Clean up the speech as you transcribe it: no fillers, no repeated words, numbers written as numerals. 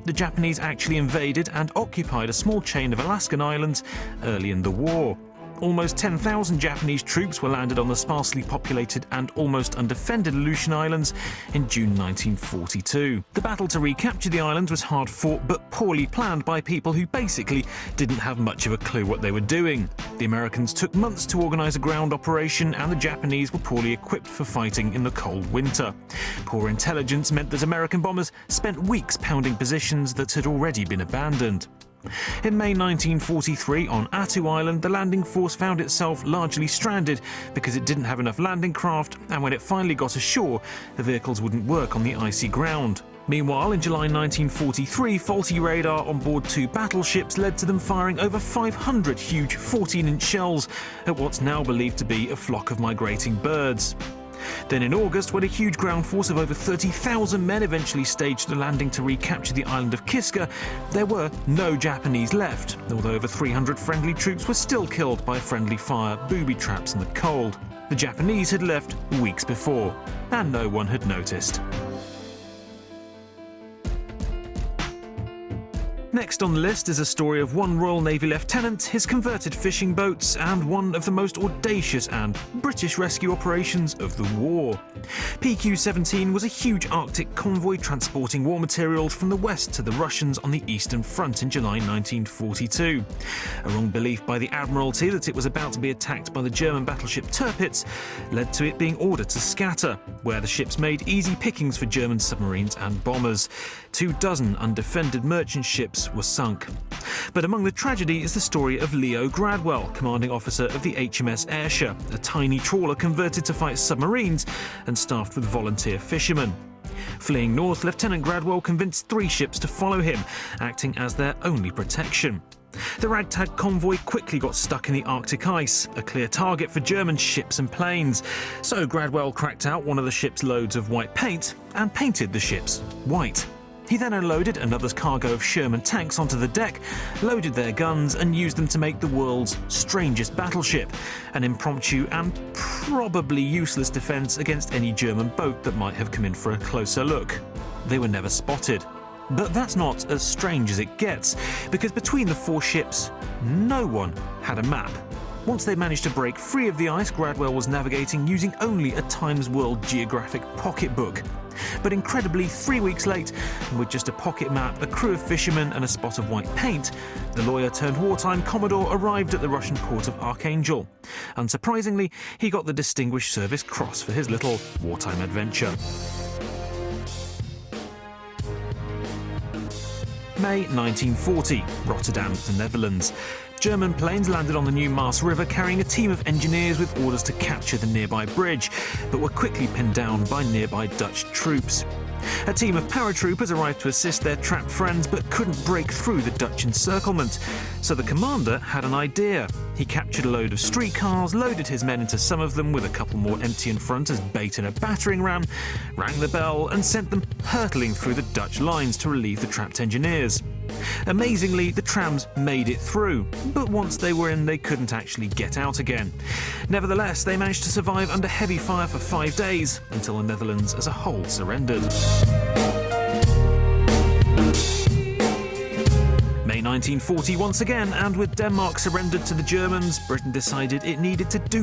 the Japanese actually invaded and occupied a small chain of Alaskan islands early in the war. Almost 10,000 Japanese troops were landed on the sparsely populated and almost undefended Aleutian Islands in June 1942. The battle to recapture the islands was hard fought but poorly planned by people who basically didn't have much of a clue what they were doing. The Americans took months to organise a ground operation, and the Japanese were poorly equipped for fighting in the cold winter. Poor intelligence meant that American bombers spent weeks pounding positions that had already been abandoned. In May 1943, on Attu Island, the landing force found itself largely stranded because it didn't have enough landing craft, and when it finally got ashore, the vehicles wouldn't work on the icy ground. Meanwhile, in July 1943, faulty radar on board 2 battleships led to them firing over 500 huge 14-inch shells at what's now believed to be a flock of migrating birds. Then in August, when a huge ground force of over 30,000 men eventually staged a landing to recapture the island of Kiska, there were no Japanese left, although over 300 friendly troops were still killed by friendly fire, booby traps and the cold. The Japanese had left weeks before, and no one had noticed. Next on the list is a story of one Royal Navy lieutenant, his converted fishing boats, and one of the most audacious and British rescue operations of the war. PQ-17 was a huge Arctic convoy transporting war materials from the west to the Russians on the Eastern Front in July 1942. A wrong belief by the Admiralty that it was about to be attacked by the German battleship Tirpitz led to it being ordered to scatter, where the ships made easy pickings for German submarines and bombers. 24 undefended merchant ships were sunk. But among the tragedy is the story of Leo Gradwell, commanding officer of the HMS Ayrshire, a tiny trawler converted to fight submarines and staffed with volunteer fishermen. Fleeing north, Lieutenant Gradwell convinced 3 ships to follow him, acting as their only protection. The ragtag convoy quickly got stuck in the Arctic ice, a clear target for German ships and planes. So Gradwell cracked out one of the ship's loads of white paint and painted the ships white. He then unloaded another cargo of Sherman tanks onto the deck, loaded their guns and used them to make the world's strangest battleship, an impromptu and probably useless defence against any German boat that might have come in for a closer look. They were never spotted. But that's not as strange as it gets, because between the 4 ships, no one had a map. Once they managed to break free of the ice, Gradwell was navigating using only a Times World Geographic pocketbook. But incredibly, 3 weeks late, and with just a pocket map, a crew of fishermen and a spot of white paint, the lawyer-turned-wartime Commodore arrived at the Russian port of Archangel. Unsurprisingly, he got the Distinguished Service Cross for his little wartime adventure. May 1940, Rotterdam, the Netherlands. German planes landed on the new Maas River carrying a team of engineers with orders to capture the nearby bridge, but were quickly pinned down by nearby Dutch troops. A team of paratroopers arrived to assist their trapped friends but couldn't break through the Dutch encirclement. So the commander had an idea. He captured a load of streetcars, loaded his men into some of them with a couple more empty in front as bait in a battering ram, rang the bell and sent them hurtling through the Dutch lines to relieve the trapped engineers. Amazingly, the trams made it through, but once they were in, they couldn't actually get out again. Nevertheless, they managed to survive under heavy fire for 5 days, until the Netherlands as a whole surrendered. May 1940 once again, and with Denmark surrendered to the Germans, Britain decided it needed to do